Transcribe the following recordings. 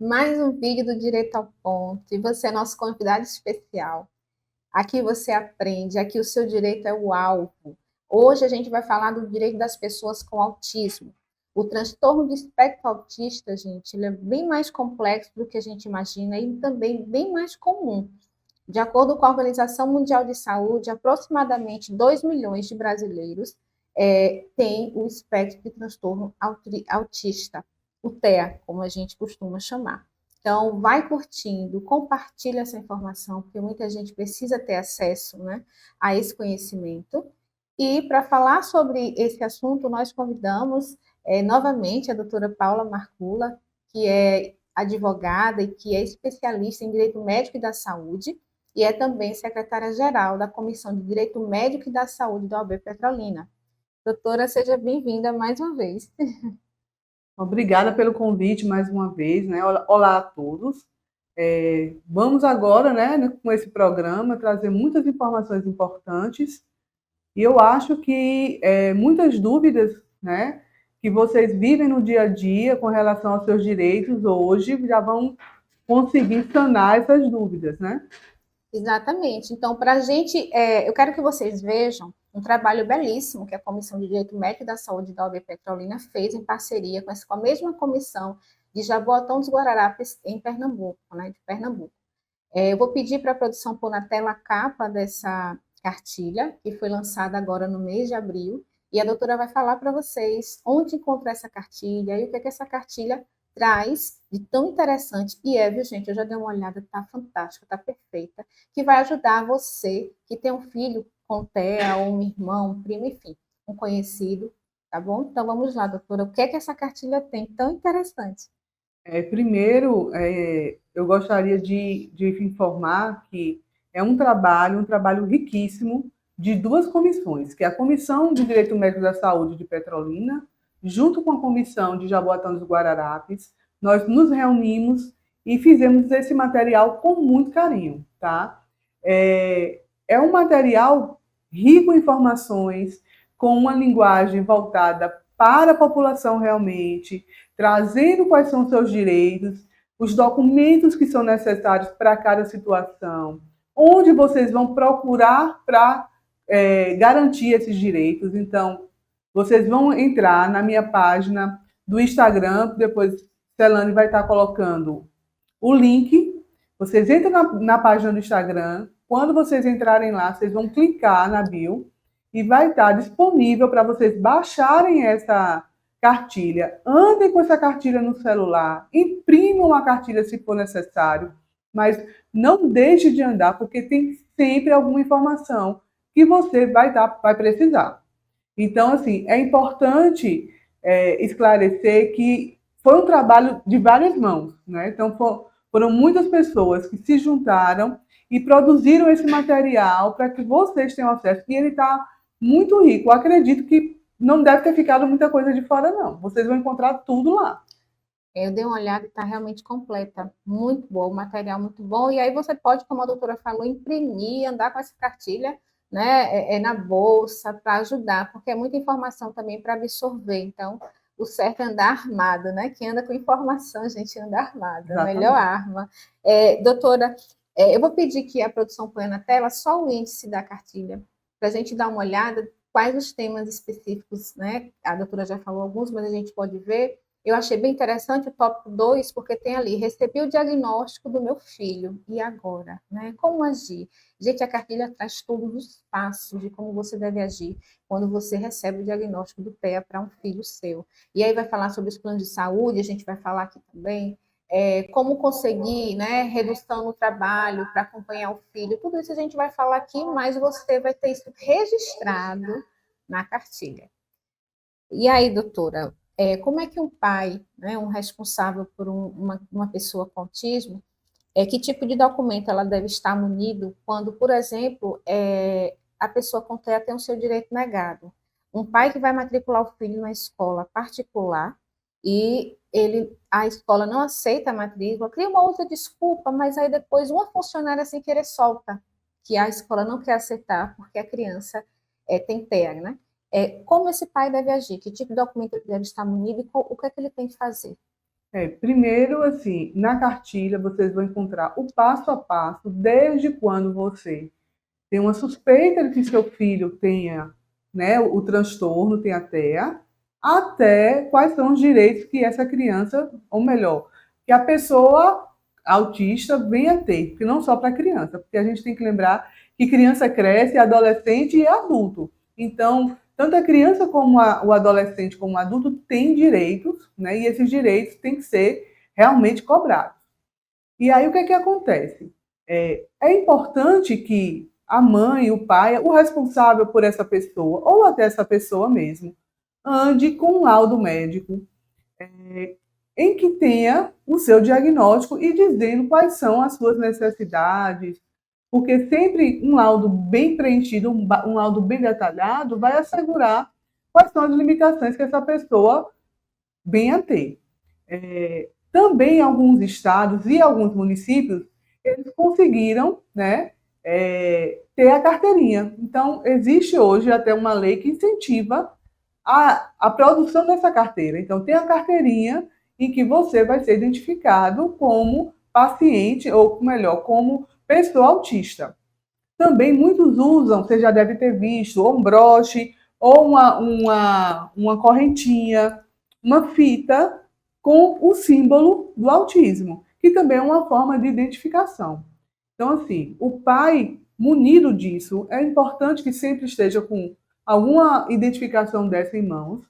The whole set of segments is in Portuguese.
Mais um vídeo do Direito ao Ponto e você é nosso convidado especial. Aqui você aprende, aqui o seu direito é o alvo. Hoje a gente vai falar do direito das pessoas com autismo. O transtorno de espectro autista, gente, ele é bem mais complexo do que a gente imagina e também bem mais comum. De acordo com a Organização Mundial de Saúde, aproximadamente 2 milhões de brasileiros têm o espectro de transtorno autista, o TEA, como a gente costuma chamar. Então, vai curtindo, compartilha essa informação, porque muita gente precisa ter acesso, né, a esse conhecimento. E para falar sobre esse assunto, nós convidamos novamente a doutora Paula Marcula, que é advogada e que é especialista em Direito Médico e da Saúde, e é também secretária-geral da Comissão de Direito Médico e da Saúde da OAB Petrolina. Doutora, seja bem-vinda mais uma vez. Obrigada pelo convite mais uma vez, né? Olá a todos. Vamos agora, né, com esse programa, trazer muitas informações importantes e eu acho que muitas dúvidas, né, que vocês vivem no dia a dia com relação aos seus direitos hoje já vão conseguir sanar essas dúvidas, né? Exatamente. Então, para a gente, eu quero que vocês vejam um trabalho belíssimo que a Comissão de Direito Médico e da Saúde da OAB Petrolina fez em parceria com a mesma comissão de Jaboatão dos Guararapes, em Pernambuco, né, de Pernambuco. Eu vou pedir para a produção pôr na tela a capa dessa cartilha, que foi lançada agora no mês de abril, e a doutora vai falar para vocês onde encontrar essa cartilha e o que é que essa cartilha traz de tão interessante. E viu, gente, eu já dei uma olhada, tá fantástica, tá perfeita, que vai ajudar você que tem um filho com TEA, ou um irmão, um primo, enfim, um conhecido, tá bom? Então vamos lá, doutora, o que é que essa cartilha tem tão interessante? Primeiro, eu gostaria de informar que é um trabalho riquíssimo de duas comissões, que é a Comissão de Direito Médico da Saúde de Petrolina, junto com a Comissão de Jaboatão dos Guararapes, nós nos reunimos e fizemos esse material com muito carinho, tá? É um material rico em informações, com uma linguagem voltada para a população realmente, trazendo quais são os seus direitos, os documentos que são necessários para cada situação, onde vocês vão procurar para garantir esses direitos. Então, vocês vão entrar na minha página do Instagram, depois Celane vai estar colocando o link. Vocês entram na página do Instagram, quando vocês entrarem lá, vocês vão clicar na bio e vai estar disponível para vocês baixarem essa cartilha. Andem com essa cartilha no celular, imprimam a cartilha se for necessário, mas não deixe de andar, porque tem sempre alguma informação que você vai precisar. Então, assim, é importante esclarecer que foi um trabalho de várias mãos, né? Então, foram muitas pessoas que se juntaram e produziram esse material para que vocês tenham acesso. E ele está muito rico. Eu acredito que não deve ter ficado muita coisa de fora, não. Vocês vão encontrar tudo lá. Eu dei uma olhada e está realmente completa, muito boa, o material muito bom. E aí você pode, como a doutora falou, imprimir, andar com essa cartilha, né, na bolsa para ajudar, porque é muita informação também para absorver. Então, o certo é andar armado, né? Quem anda com informação, a gente anda armado, a melhor Exatamente. arma. Doutora, eu vou pedir que a produção ponha na tela só o índice da cartilha, para a gente dar uma olhada quais os temas específicos, né? A doutora já falou alguns, mas a gente pode ver. Eu achei bem interessante o tópico 2, porque tem ali, recebi o diagnóstico do meu filho, e agora? Né? Como agir? Gente, a cartilha traz todos os passos de como você deve agir quando você recebe o diagnóstico do TEA para um filho seu. E aí vai falar sobre os planos de saúde, a gente vai falar aqui também, como conseguir, né, redução no trabalho para acompanhar o filho, tudo isso a gente vai falar aqui, mas você vai ter isso registrado na cartilha. E aí, doutora, como é que um pai, né, um responsável por uma pessoa com autismo, que tipo de documento ela deve estar munido quando, por exemplo, a pessoa com TEA tem o seu direito negado? Um pai que vai matricular o filho na escola particular e a escola não aceita a matrícula, cria uma outra desculpa, mas aí depois uma funcionária sem querer solta, que a escola não quer aceitar porque a criança tem TEA, né? Como esse pai deve agir? Que tipo de documento ele deve estar munido e o que é que ele tem que fazer? Primeiro, assim, na cartilha vocês vão encontrar o passo a passo, desde quando você tem uma suspeita de que seu filho tenha, né, o transtorno, tenha TEA, até quais são os direitos que essa criança, ou melhor, que a pessoa autista venha a ter, porque não só para criança, porque a gente tem que lembrar que criança cresce, adolescente e adulto. Então, tanto a criança como o adolescente como o adulto têm direitos, né, e esses direitos têm que ser realmente cobrados. E aí o que é que acontece? É importante que a mãe, o pai, o responsável por essa pessoa, ou até essa pessoa mesmo, ande com um laudo médico, em que tenha o seu diagnóstico e dizendo quais são as suas necessidades, porque sempre um laudo bem preenchido, um laudo bem detalhado, vai assegurar quais são as limitações que essa pessoa venha a ter. Também alguns estados e alguns municípios, eles conseguiram, né, ter a carteirinha. Então, existe hoje até uma lei que incentiva a produção dessa carteira. Então, tem a carteirinha em que você vai ser identificado como paciente, ou melhor, como pessoa autista. Também muitos usam, você já deve ter visto, ou um broche, ou uma correntinha, uma fita com o símbolo do autismo, que também é uma forma de identificação. Então, assim, o pai munido disso, é importante que sempre esteja com alguma identificação dessa em mãos,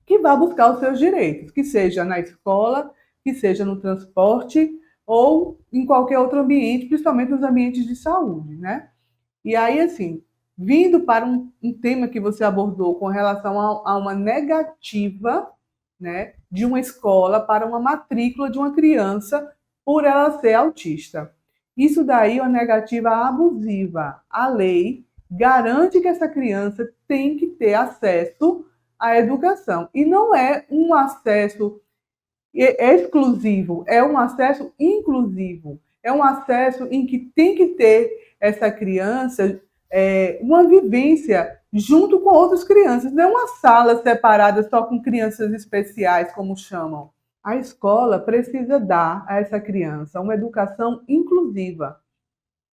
que vá buscar os seus direitos, que seja na escola, que seja no transporte ou em qualquer outro ambiente, principalmente nos ambientes de saúde, né? E aí, assim, vindo para um tema que você abordou com relação a uma negativa, né, de uma escola para uma matrícula de uma criança por ela ser autista. Isso daí é uma negativa abusiva. A lei garante que essa criança tem que ter acesso à educação. E não é um acesso exclusivo, é um acesso inclusivo. É um acesso em que tem que ter essa criança uma vivência junto com outras crianças. Não é uma sala separada só com crianças especiais, como chamam. A escola precisa dar a essa criança uma educação inclusiva.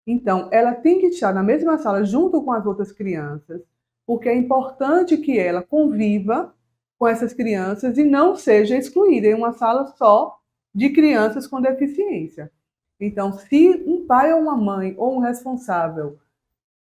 Então, ela tem que estar na mesma sala junto com as outras crianças, porque é importante que ela conviva com essas crianças e não seja excluída em uma sala só de crianças com deficiência. Então, se um pai ou uma mãe ou um responsável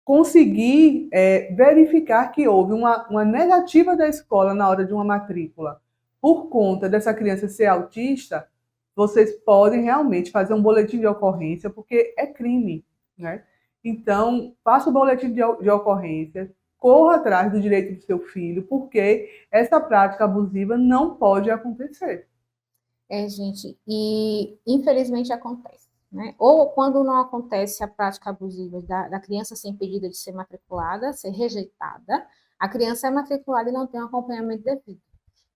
conseguir verificar que houve uma negativa da escola na hora de uma matrícula por conta dessa criança ser autista, vocês podem realmente fazer um boletim de ocorrência, porque é crime, né? Então, faça o boletim de ocorrência, corra atrás do direito do seu filho, porque essa prática abusiva não pode acontecer. Gente, e infelizmente acontece, né? Ou quando não acontece a prática abusiva da criança ser impedida de ser matriculada, ser rejeitada, a criança é matriculada e não tem um acompanhamento devido.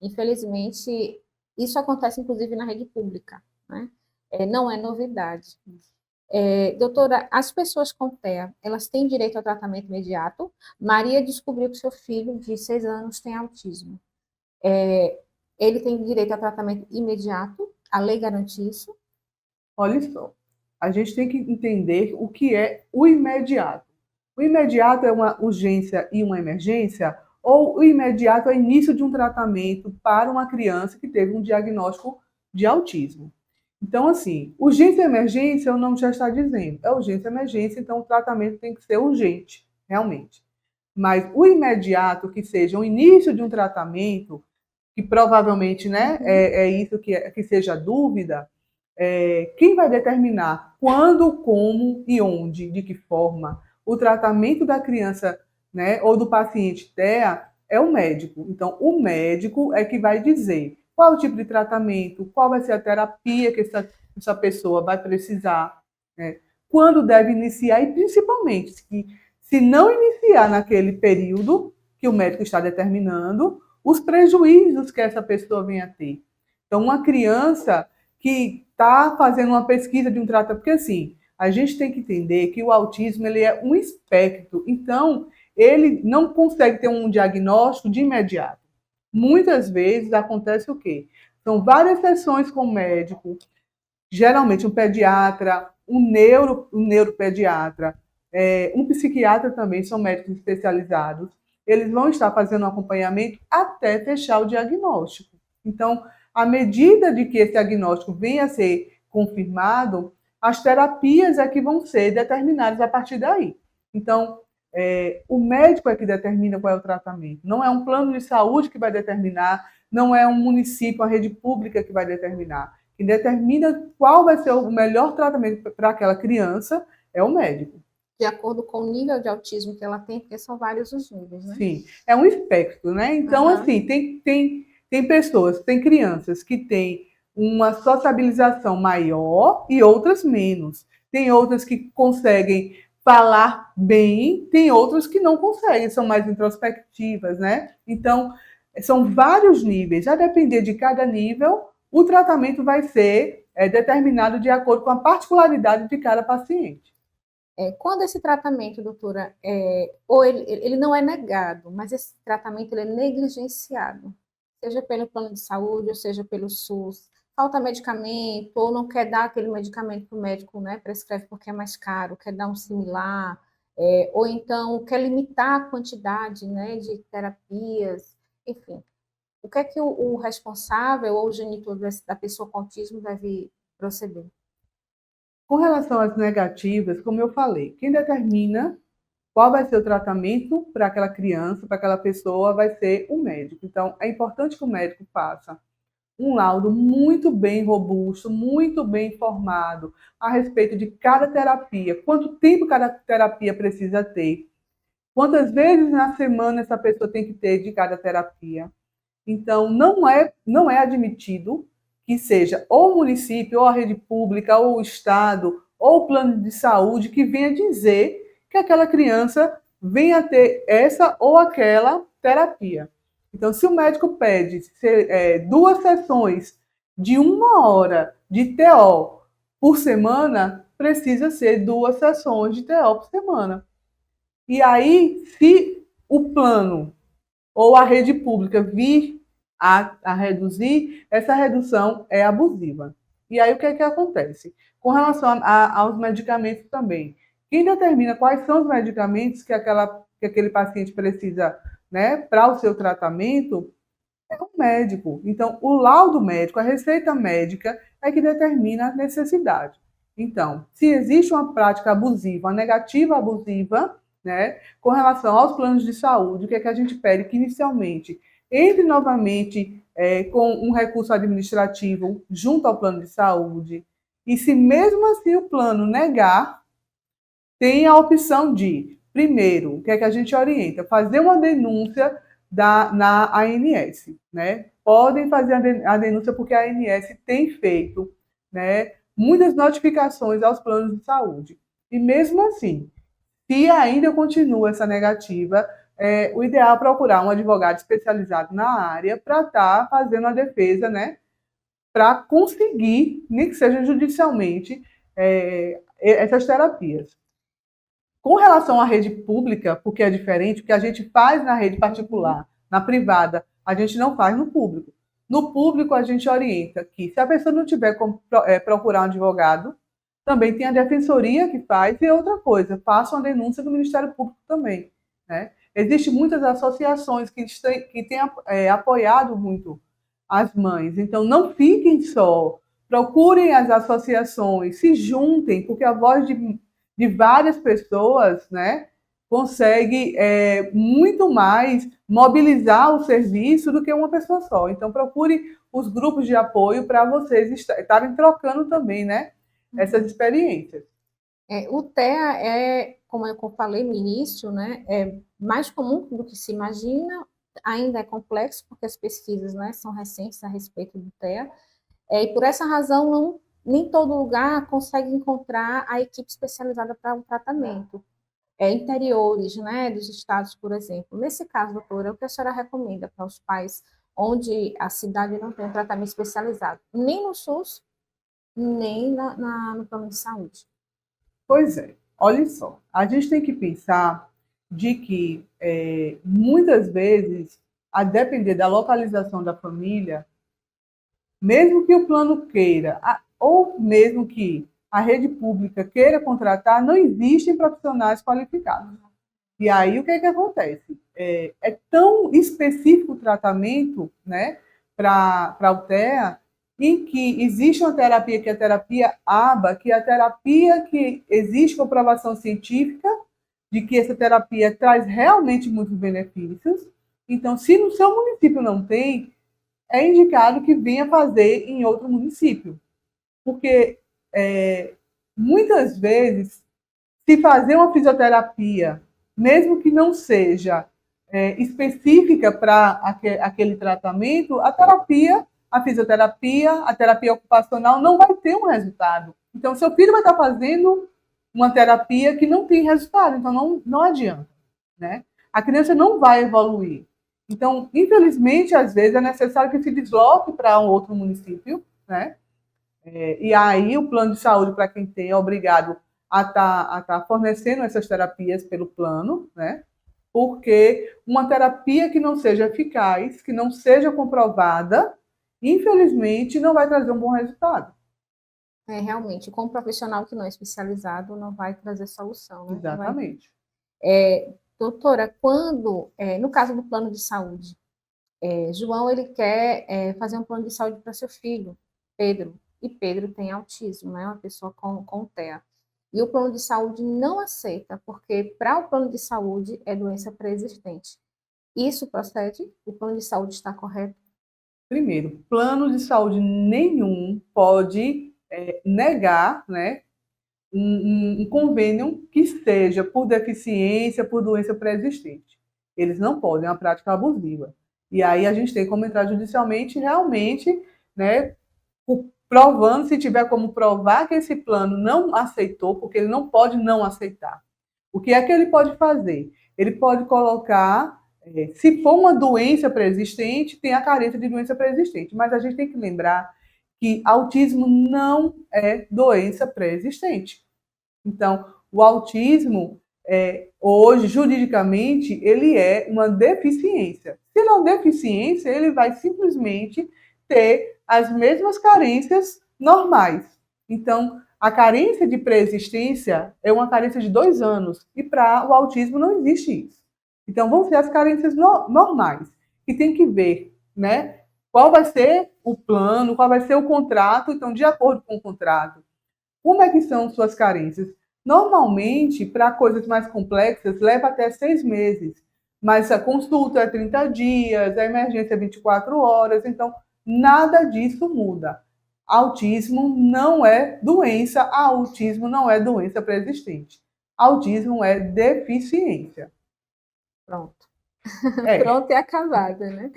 Infelizmente, isso acontece inclusive na rede pública, né? Não é novidade. Doutora, as pessoas com TEA, elas têm direito ao tratamento imediato? Maria descobriu que seu filho de 6 anos tem autismo. Ele tem direito a tratamento imediato? A lei garante isso? Olha só, a gente tem que entender o que é o imediato. O imediato é uma urgência e uma emergência, ou o imediato é o início de um tratamento para uma criança que teve um diagnóstico de autismo. Então, assim, urgência e emergência, o nome já está dizendo, é urgência e emergência, então o tratamento tem que ser urgente, realmente. Mas o imediato, que seja o início de um tratamento, que provavelmente, né, é isso que seja dúvida, quem vai determinar quando, como e onde, de que forma, o tratamento da criança, né, ou do paciente TEA é o médico. Então, o médico é que vai dizer qual o tipo de tratamento, qual vai ser a terapia que essa pessoa vai precisar, né, quando deve iniciar e, principalmente, se não iniciar naquele período que o médico está determinando, os prejuízos que essa pessoa venha a ter. Então, uma criança que está fazendo uma pesquisa de um tratamento, porque assim, a gente tem que entender que o autismo ele é um espectro, então ele não consegue ter um diagnóstico de imediato. Muitas vezes acontece o quê? São várias sessões com o médico, geralmente um pediatra, um neuropediatra, um psiquiatra também, são médicos especializados. Eles vão estar fazendo um acompanhamento até fechar o diagnóstico. Então, à medida de que esse diagnóstico venha a ser confirmado, as terapias é que vão ser determinadas a partir daí. Então, o médico é que determina qual é o tratamento. Não é um plano de saúde que vai determinar, não é um município, a rede pública que vai determinar. Quem determina qual vai ser o melhor tratamento para aquela criança é o médico. De acordo com o nível de autismo que ela tem, porque são vários os níveis, né? Sim, é um espectro, né? Então, assim, tem pessoas, tem crianças que têm uma sociabilização maior e outras menos. Tem outras que conseguem falar bem, tem outras que não conseguem, são mais introspectivas, né? Então, são vários níveis. A depender de cada nível, o tratamento vai ser determinado de acordo com a particularidade de cada paciente. Quando esse tratamento, doutora, ou ele não é negado, mas esse tratamento ele é negligenciado, seja pelo plano de saúde, ou seja pelo SUS, falta medicamento, ou não quer dar aquele medicamento que o médico, né, prescreve porque é mais caro, quer dar um similar, ou então quer limitar a quantidade, né, de terapias, enfim. O que é que o responsável ou o genitor da pessoa com autismo deve proceder? Com relação às negativas, como eu falei, quem determina qual vai ser o tratamento para aquela criança, para aquela pessoa, vai ser o médico. Então, é importante que o médico faça um laudo muito bem robusto, muito bem informado a respeito de cada terapia, quanto tempo cada terapia precisa ter, quantas vezes na semana essa pessoa tem que ter de cada terapia. Então, não é admitido que seja ou o município, ou a rede pública, ou o Estado, ou o plano de saúde que venha dizer que aquela criança venha ter essa ou aquela terapia. Então, se o médico pede 2 sessões de 1 hora de TO por semana, precisa ser 2 sessões de TO por semana. E aí, se o plano ou a rede pública vir a reduzir, essa redução é abusiva. E aí o que é que acontece? Com relação aos medicamentos também. Quem determina quais são os medicamentos que aquele paciente precisa, né, para o seu tratamento é o médico. Então, o laudo médico, a receita médica é que determina a necessidade. Então, se existe uma prática abusiva, uma negativa abusiva, né, com relação aos planos de saúde, o que é que a gente pede? Que inicialmente entre novamente com um recurso administrativo junto ao plano de saúde. E se mesmo assim o plano negar, tem a opção de, primeiro, o que é que a gente orienta? Fazer uma denúncia na ANS, né? Podem fazer a denúncia porque a ANS tem feito, né, muitas notificações aos planos de saúde. E mesmo assim, se ainda continua essa negativa, o ideal é procurar um advogado especializado na área para estar fazendo a defesa, né, para conseguir, nem que seja judicialmente, essas terapias. Com relação à rede pública, porque é diferente, o que a gente faz na rede particular, na privada, a gente não faz no público. No público, a gente orienta que, se a pessoa não tiver como procurar um advogado, também tem a defensoria que faz, e outra coisa, faça uma denúncia do Ministério Público também. Né? Existem muitas associações que têm apoiado muito as mães, então não fiquem só, procurem as associações, se juntem, porque a voz de várias pessoas, né, consegue muito mais mobilizar o serviço do que uma pessoa só. Então, procure os grupos de apoio para vocês estarem trocando também, né, essas experiências. O TEA como eu falei no início, né, é mais comum do que se imagina, ainda é complexo, porque as pesquisas, né, são recentes a respeito do TEA, e por essa razão nem todo lugar consegue encontrar a equipe especializada para um tratamento. Interiores, né, dos estados, por exemplo. Nesse caso, doutora, o que a senhora recomenda para os pais onde a cidade não tem um tratamento especializado? Nem no SUS, nem no plano de saúde. Pois é, olha só, a gente tem que pensar de que muitas vezes, a depender da localização da família, mesmo que o plano queira, ou mesmo que a rede pública queira contratar, não existem profissionais qualificados. E aí o que acontece? É tão específico o tratamento, né, para a UTEA, em que existe uma terapia, que é a terapia ABA, que é a terapia que existe comprovação científica de que essa terapia traz realmente muitos benefícios. Então, se no seu município não tem, é indicado que venha fazer em outro município. Porque muitas vezes, se fazer uma fisioterapia, mesmo que não seja específica para aquele tratamento, a fisioterapia, a terapia ocupacional não vai ter um resultado. Então, seu filho vai estar fazendo uma terapia que não tem resultado, então não adianta, né? A criança não vai evoluir. Então, infelizmente, às vezes é necessário que se desloque para um outro município, né? E aí o plano de saúde, para quem tem, é obrigado a estar fornecendo essas terapias pelo plano, né? Porque uma terapia que não seja eficaz, que não seja comprovada, infelizmente, não vai trazer um bom resultado. Realmente, com um profissional que não é especializado, não vai trazer solução, né? Exatamente. Doutora, quando, no caso do plano de saúde, João, ele quer fazer um plano de saúde para seu filho, Pedro, e Pedro tem autismo, né? Uma pessoa com TEA. E o plano de saúde não aceita, porque para o plano de saúde é doença pré-existente. Isso procede? O plano de saúde está correto? Primeiro, plano de saúde nenhum pode negar, né, um convênio que seja por deficiência, por doença pré-existente. Eles não podem, é uma prática abusiva. E aí a gente tem como entrar judicialmente, realmente, né, provando, se tiver como provar que esse plano não aceitou, porque ele não pode não aceitar. O que é que ele pode fazer? Ele pode colocar, se for uma doença pré-existente, tem a carência de doença pré-existente. Mas a gente tem que lembrar que autismo não é doença pré-existente. Então, o autismo, hoje, juridicamente, ele é uma deficiência. Se não deficiência, ele vai simplesmente ter as mesmas carências normais. Então, a carência de pré-existência é uma carência de 2 anos, e para o autismo não existe isso. Então, vão ser as carências normais, que tem que ver, né, qual vai ser o plano, qual vai ser o contrato. Então, de acordo com o contrato, como é que são suas carências? Normalmente, para coisas mais complexas, leva até 6 meses, mas a consulta é 30 dias, a emergência é 24 horas, então nada disso muda. Autismo não é doença, autismo não é doença pré-existente. Autismo é deficiência. Pronto. É. Pronto e acabada, né?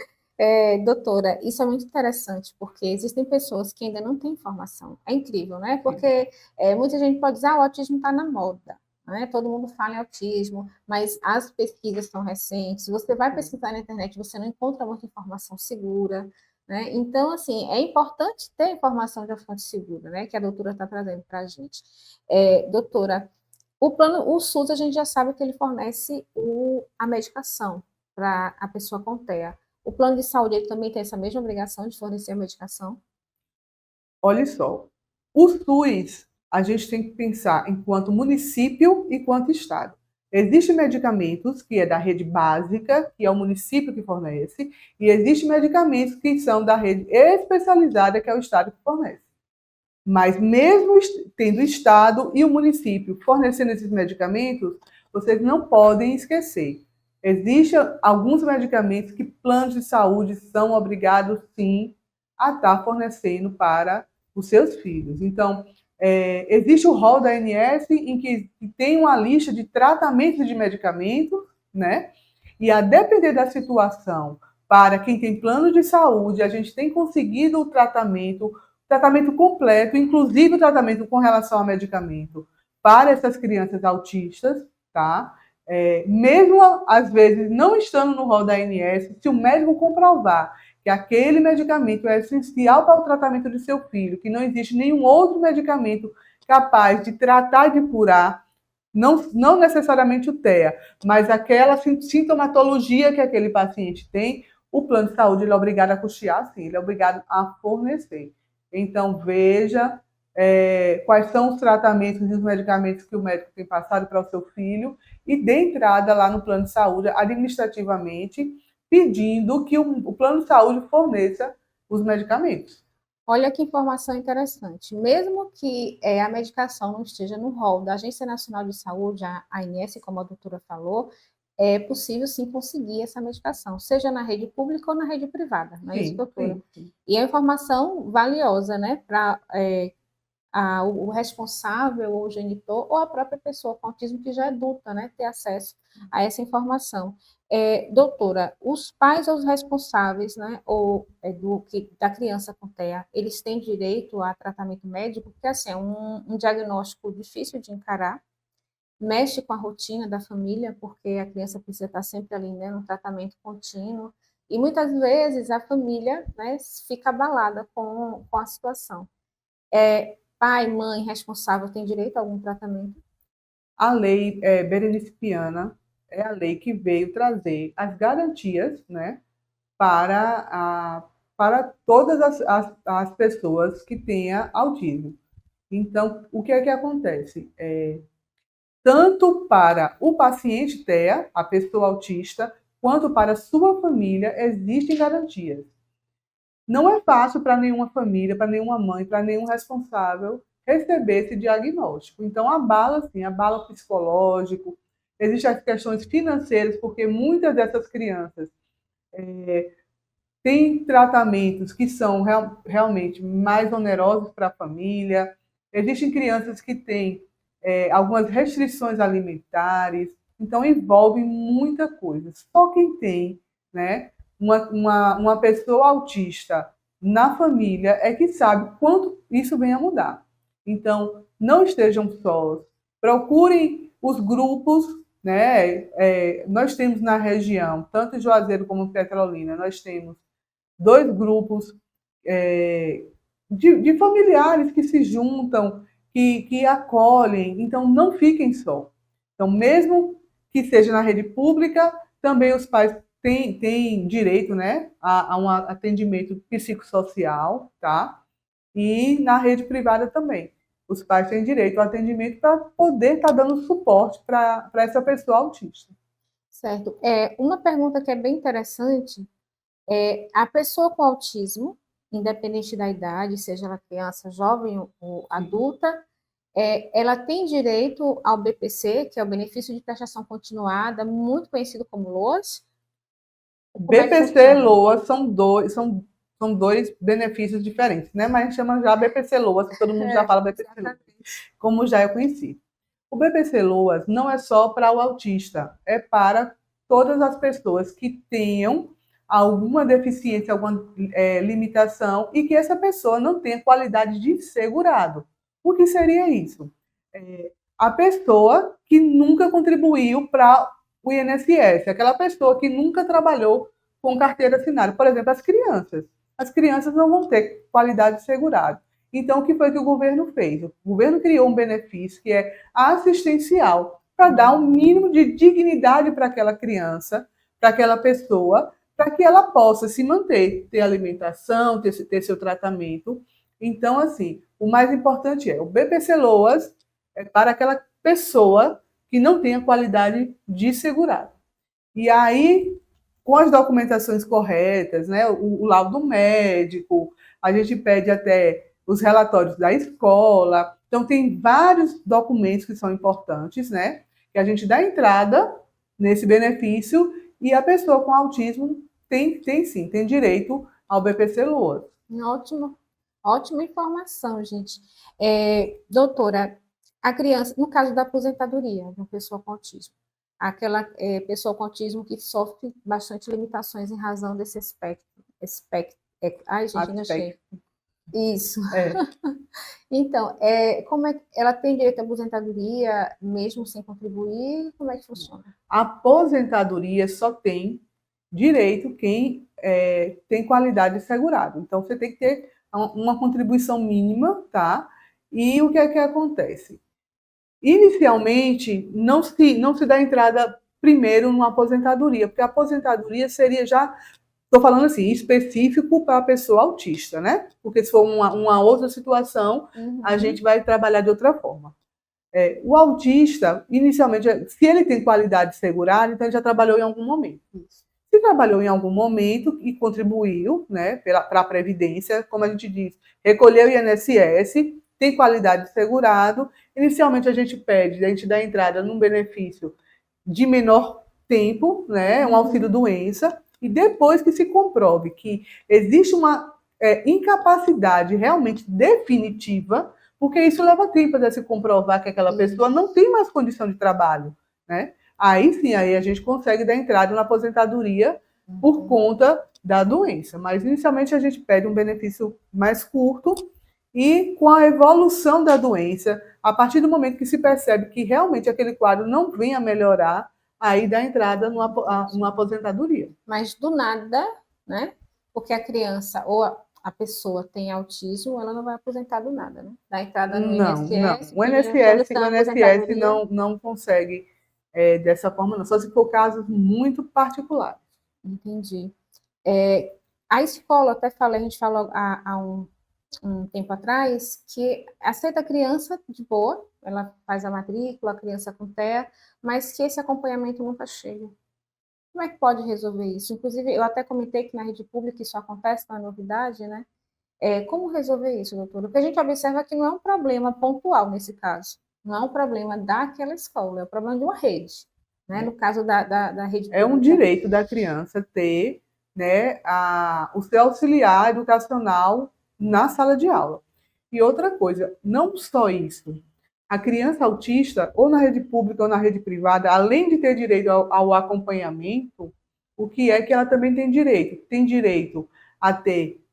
Doutora, isso é muito interessante, porque existem pessoas que ainda não têm informação. É incrível, né? Porque muita gente pode dizer, o autismo está na moda, né? Todo mundo fala em autismo, mas as pesquisas são recentes. Você vai pesquisar na internet, você não encontra muita informação segura, né? Então, assim, é importante ter informação de uma fonte segura, né? Que a doutora está trazendo para a gente. Doutora, o SUS, a gente já sabe que ele fornece a medicação para a pessoa com TEA. O plano de saúde ele também tem essa mesma obrigação de fornecer a medicação? Olha só, o SUS, a gente tem que pensar enquanto município e quanto estado. Existem medicamentos que é da rede básica, que é o município que fornece, e existem medicamentos que são da rede especializada, que é o estado que fornece. Mas mesmo tendo o estado e o município fornecendo esses medicamentos, vocês não podem esquecer. Existem alguns medicamentos que planos de saúde são obrigados, sim, a estar fornecendo para os seus filhos. Então, existe o rol da ANS, em que tem uma lista de tratamentos de medicamentos, né? E a depender da situação, para quem tem plano de saúde, a gente tem conseguido o tratamento completo, inclusive o tratamento com relação ao medicamento para essas crianças autistas, tá? Mesmo, às vezes, não estando no rol da ANS, se o médico comprovar que aquele medicamento é essencial para o tratamento de seu filho, que não existe nenhum outro medicamento capaz de tratar e de curar, não necessariamente o TEA, mas aquela sintomatologia que aquele paciente tem, o plano de saúde ele é obrigado a custear, sim, ele é obrigado a fornecer. Então, veja quais são os tratamentos e os medicamentos que o médico tem passado para o seu filho e dê entrada lá no plano de saúde administrativamente, pedindo que o plano de saúde forneça os medicamentos. Olha que informação interessante. Mesmo que a medicação não esteja no rol da Agência Nacional de Saúde, a ANS, como a doutora falou, é possível sim conseguir essa medicação, seja na rede pública ou na rede privada, não é isso, Sim, doutora? sim. E é informação valiosa, né, para o responsável, ou o genitor, ou a própria pessoa com autismo que já é adulta, né, ter acesso a essa informação. Doutora, os pais ou os responsáveis, né, da criança com TEA, eles têm direito a tratamento médico, porque assim, é um diagnóstico difícil de encarar, mexe com a rotina da família, porque a criança precisa estar sempre ali, né, no tratamento contínuo, e muitas vezes a família, né, fica abalada com a situação. Pai, mãe, responsável tem direito a algum tratamento? A lei Berenice Piana é a lei que veio trazer as garantias, né, para todas as pessoas que tenham autismo. Então, o que é que acontece? Tanto para o paciente TEA, a pessoa autista, quanto para a sua família, existem garantias. Não é fácil para nenhuma família, para nenhuma mãe, para nenhum responsável receber esse diagnóstico. Então, abala, sim, abala o psicológico, existem as questões financeiras, porque muitas dessas crianças têm tratamentos que são realmente mais onerosos para a família, existem crianças que têm algumas restrições alimentares, então envolve muita coisa. Só quem tem, né, uma pessoa autista na família é que sabe quanto isso vem a mudar. Então, não estejam sós, procurem os grupos, né? Nós temos na região, tanto em Juazeiro como em Petrolina, nós temos 2 grupos de familiares que se juntam, que acolhem, então não fiquem só. Então, mesmo que seja na rede pública, também os pais têm direito, né, a um atendimento psicossocial, tá? E na rede privada também. Os pais têm direito ao atendimento para poder estar dando suporte para essa pessoa autista. Certo. Uma pergunta que é bem interessante a pessoa com autismo, independente da idade, seja ela criança, jovem ou adulta, ela tem direito ao BPC, que é o benefício de prestação continuada, muito conhecido como LOAS. Como é que BPC e funciona? LOA são dois benefícios diferentes, né? Mas a gente chama já BPC LOA, se todo mundo já fala BPC LOA, como já é conhecido. O BPC LOAS não é só para o autista, é para todas as pessoas que tenham alguma deficiência, alguma limitação e que essa pessoa não tenha qualidade de segurado. O que seria isso? A pessoa que nunca contribuiu para o INSS, aquela pessoa que nunca trabalhou com carteira assinada. Por exemplo, as crianças. As crianças não vão ter qualidade de segurado. Então, o que foi que o governo fez? O governo criou um benefício que é assistencial, para dar um mínimo de dignidade para aquela criança, para aquela pessoa, para que ela possa se manter, ter alimentação, ter seu tratamento. Então, assim, o mais importante o BPC LOAS é para aquela pessoa que não tenha qualidade de segurado. E aí, com as documentações corretas, né, o laudo médico, a gente pede até os relatórios da escola. Então, tem vários documentos que são importantes, né, que a gente dá entrada nesse benefício e a pessoa com autismo tem direito ao BPC LOAS. Ótima informação, gente. Doutora, a criança, no caso da aposentadoria de uma pessoa com autismo, aquela pessoa com autismo que sofre bastante limitações em razão desse aspecto. Ai, gente, não achei. Isso. Então, como é que ela tem direito à aposentadoria mesmo sem contribuir? Como é que funciona? A aposentadoria só tem direito quem tem qualidade de segurado. Então, você tem que ter uma contribuição mínima, tá? E o que é que acontece? Inicialmente, não se dá entrada primeiro numa aposentadoria, porque a aposentadoria seria já estou falando assim, específico para a pessoa autista, né? Porque se for uma outra situação, a gente vai trabalhar de outra forma. O autista, inicialmente, se ele tem qualidade segurada, então ele já trabalhou em algum momento. Se trabalhou em algum momento e contribuiu, né, para a Previdência, como a gente diz, recolheu o INSS, tem qualidade segurado, inicialmente a gente dá entrada num benefício de menor tempo, né, um auxílio-doença, e depois que se comprove que existe uma incapacidade realmente definitiva, porque isso leva tempo de se comprovar que aquela pessoa não tem mais condição de trabalho, né? Aí sim, aí a gente consegue dar entrada na aposentadoria por conta da doença. Mas inicialmente a gente pede um benefício mais curto e com a evolução da doença, a partir do momento que se percebe que realmente aquele quadro não vem a melhorar, aí dá entrada numa aposentadoria. Mas do nada, né? Porque a criança ou a pessoa tem autismo, ela não vai aposentar do nada, né? Dá entrada no INSS. Não. O INSS não consegue dessa forma, não. Só se for casos muito particulares. Entendi. A escola, até falei, a gente falou há um tempo atrás, que aceita a criança de boa, ela faz a matrícula, a criança com TEA, mas que esse acompanhamento nunca chega. Como é que pode resolver isso? Inclusive, eu até comentei que na rede pública isso acontece, não é novidade, né? Como resolver isso, doutora? O que a gente observa é que não é um problema pontual nesse caso. Não é um problema daquela escola, é um problema de uma rede. Né? No caso da rede pública. É um direito da criança ter, né, o seu auxiliar educacional na sala de aula. E outra coisa, não só isso. A criança autista, ou na rede pública ou na rede privada, além de ter direito ao acompanhamento, o que é que ela também tem direito? Tem direito a ter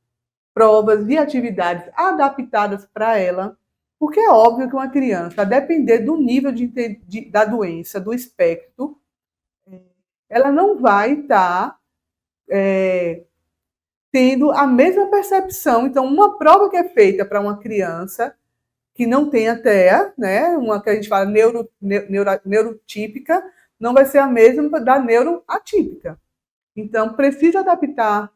provas e atividades adaptadas para ela, porque é óbvio que uma criança, a depender do nível da doença, do espectro, ela não vai estar tendo a mesma percepção. Então, uma prova que é feita para uma criança que não tem a TEA, né, uma que a gente fala neurotípica, não vai ser a mesma da neuroatípica. Então, precisa adaptar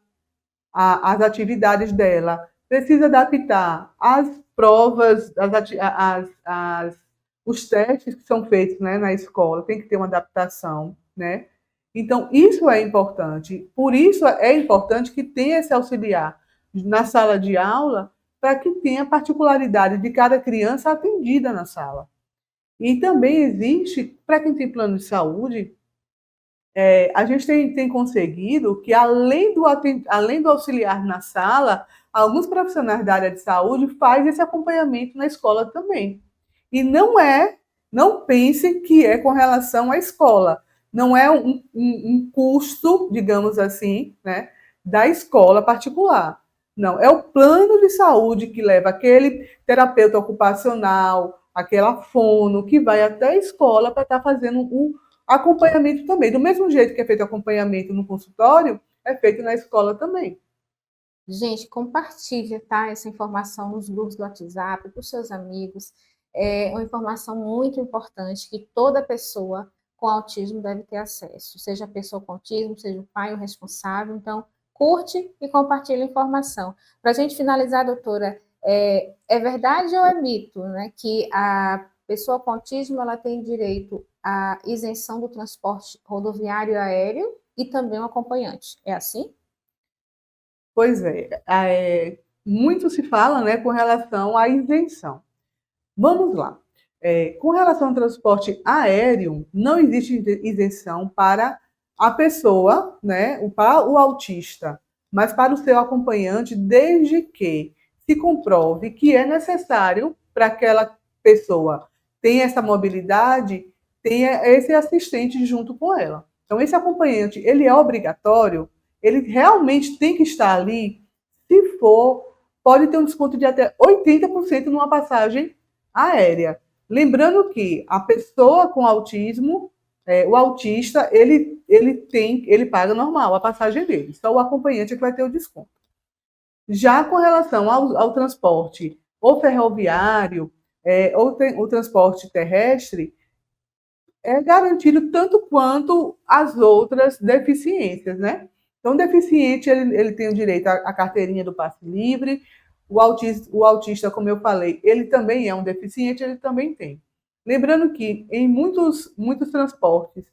as atividades dela, precisa adaptar as provas, os testes que são feitos, né, na escola, tem que ter uma adaptação, né? Então, isso é importante. Por isso é importante que tenha esse auxiliar na sala de aula, para que tenha a particularidade de cada criança atendida na sala. E também existe, para quem tem plano de saúde, a gente tem conseguido que, além do auxiliar na sala, alguns profissionais da área de saúde fazem esse acompanhamento na escola também. E não pense que é com relação à escola. Não é um custo, digamos assim, né, da escola particular. Não, é o plano de saúde que leva aquele terapeuta ocupacional, aquela fono, que vai até a escola para estar fazendo um acompanhamento também. Do mesmo jeito que é feito acompanhamento no consultório, é feito na escola também. Gente, compartilha, tá, essa informação nos grupos do WhatsApp, para os seus amigos. É uma informação muito importante que toda pessoa com autismo deve ter acesso. Seja a pessoa com autismo, seja o pai o responsável. Então, curte e compartilha a informação. Para a gente finalizar, doutora, é verdade ou é mito, né, que a pessoa com autismo ela tem direito à isenção do transporte rodoviário e aéreo e também um acompanhante? É assim? Pois muito se fala, né, com relação à isenção. Vamos lá. Com relação ao transporte aéreo, não existe isenção para a pessoa, né, para o autista, mas para o seu acompanhante, desde que se comprove que é necessário para aquela pessoa ter essa mobilidade, tenha esse assistente junto com ela. Então, esse acompanhante, ele é obrigatório, ele realmente tem que estar ali. Se for, pode ter um desconto de até 80% numa passagem aérea. Lembrando que a pessoa com autismo, o autista, ele paga normal a passagem dele. Só o acompanhante é que vai ter o desconto. Já com relação ao transporte, ou ferroviário, ou o transporte terrestre, é garantido tanto quanto as outras deficiências, né? Então, o deficiente, ele tem o direito à carteirinha do passe livre, o autista, como eu falei, ele também é um deficiente, ele também tem. Lembrando que em muitos transportes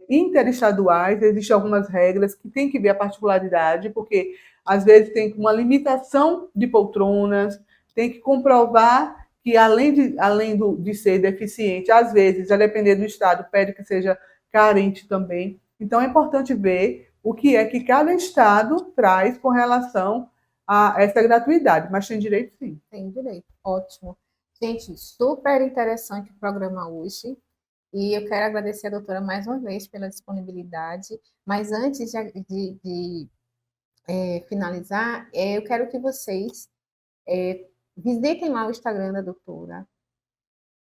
interestaduais existem algumas regras que tem que ver a particularidade, porque às vezes tem uma limitação de poltronas, tem que comprovar que além de ser deficiente, às vezes, a depender do estado, pede que seja carente também. Então é importante ver o que é que cada estado traz com relação a essa gratuidade, mas tem direito sim. Tem direito, ótimo. Gente, super interessante o programa hoje. E eu quero agradecer a doutora mais uma vez pela disponibilidade. Mas antes de finalizar, eu quero que vocês visitem lá o Instagram da doutora,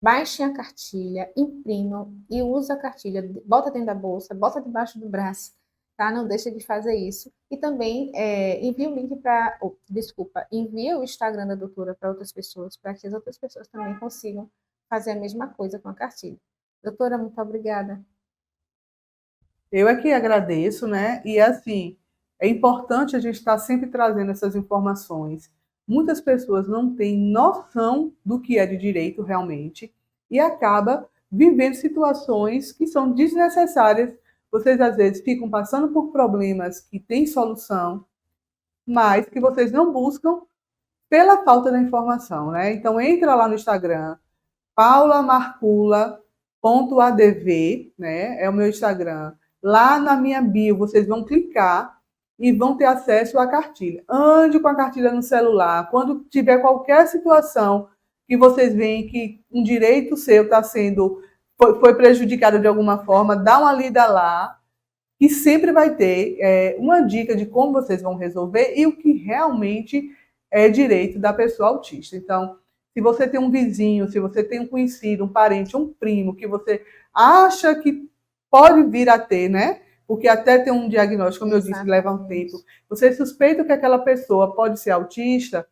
baixem a cartilha, imprimam e usem a cartilha, bota dentro da bolsa, bota debaixo do braço, tá? Não deixa de fazer isso. E também envia o link para, envia o Instagram da doutora para outras pessoas, para que as outras pessoas também consigam fazer a mesma coisa com a cartilha. Doutora, muito obrigada. Eu é que agradeço, né? E assim, é importante a gente estar sempre trazendo essas informações. Muitas pessoas não têm noção do que é de direito realmente e acaba vivendo situações que são desnecessárias. Vocês às vezes ficam passando por problemas que têm solução, mas que vocês não buscam pela falta da informação, né? Então entra lá no Instagram, paulamarcula.adv, né? É o meu Instagram. Lá na minha bio, vocês vão clicar e vão ter acesso à cartilha. Ande com a cartilha no celular. Quando tiver qualquer situação que vocês veem que um direito seu foi prejudicado de alguma forma, dá uma lida lá, que sempre vai ter uma dica de como vocês vão resolver e o que realmente é direito da pessoa autista. Então, se você tem um vizinho, se você tem um conhecido, um parente, um primo que você acha que pode vir a ter, né? Porque até ter um diagnóstico, como eu disse, leva um tempo. Você suspeita que aquela pessoa pode ser autista,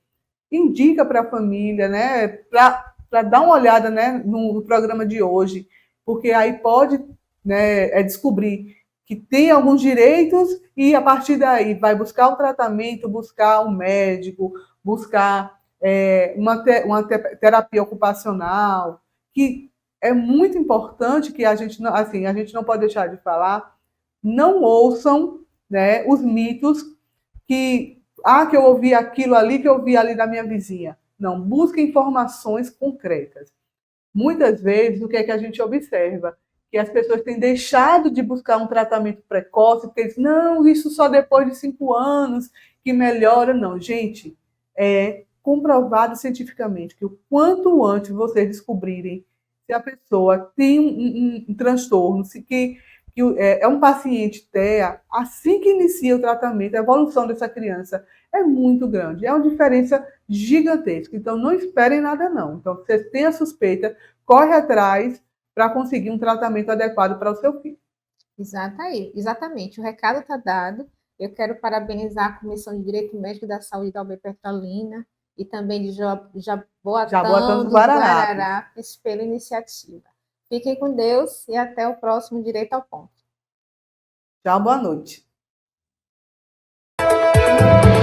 indica para a família, né? Para dar uma olhada, né, no programa de hoje, porque aí pode, né, descobrir que tem alguns direitos e a partir daí vai buscar o tratamento, buscar um médico, buscar uma terapia ocupacional, que é muito importante que a gente não pode deixar de falar, não ouçam, né, os mitos que eu ouvi aquilo ali, que eu ouvi ali da minha vizinha. Não, busquem informações concretas. Muitas vezes, o que é que a gente observa? Que as pessoas têm deixado de buscar um tratamento precoce, porque dizem, não, isso só depois de 5 anos que melhora. Não, gente, é comprovado cientificamente que o quanto antes vocês descobrirem se a pessoa tem um transtorno, que é um paciente TEA, assim que inicia o tratamento, a evolução dessa criança é muito grande. É uma diferença gigantesca. Então, não esperem nada, não. Então, se você tem a suspeita, corre atrás para conseguir um tratamento adequado para o seu filho. Exatamente. O recado está dado. Eu quero parabenizar a Comissão de Direito Médico da Saúde da UB Petrolina e também de Jaboatão dos Guararapes pela iniciativa. Fiquem com Deus e até o próximo Direito ao Ponto. Tchau, boa noite.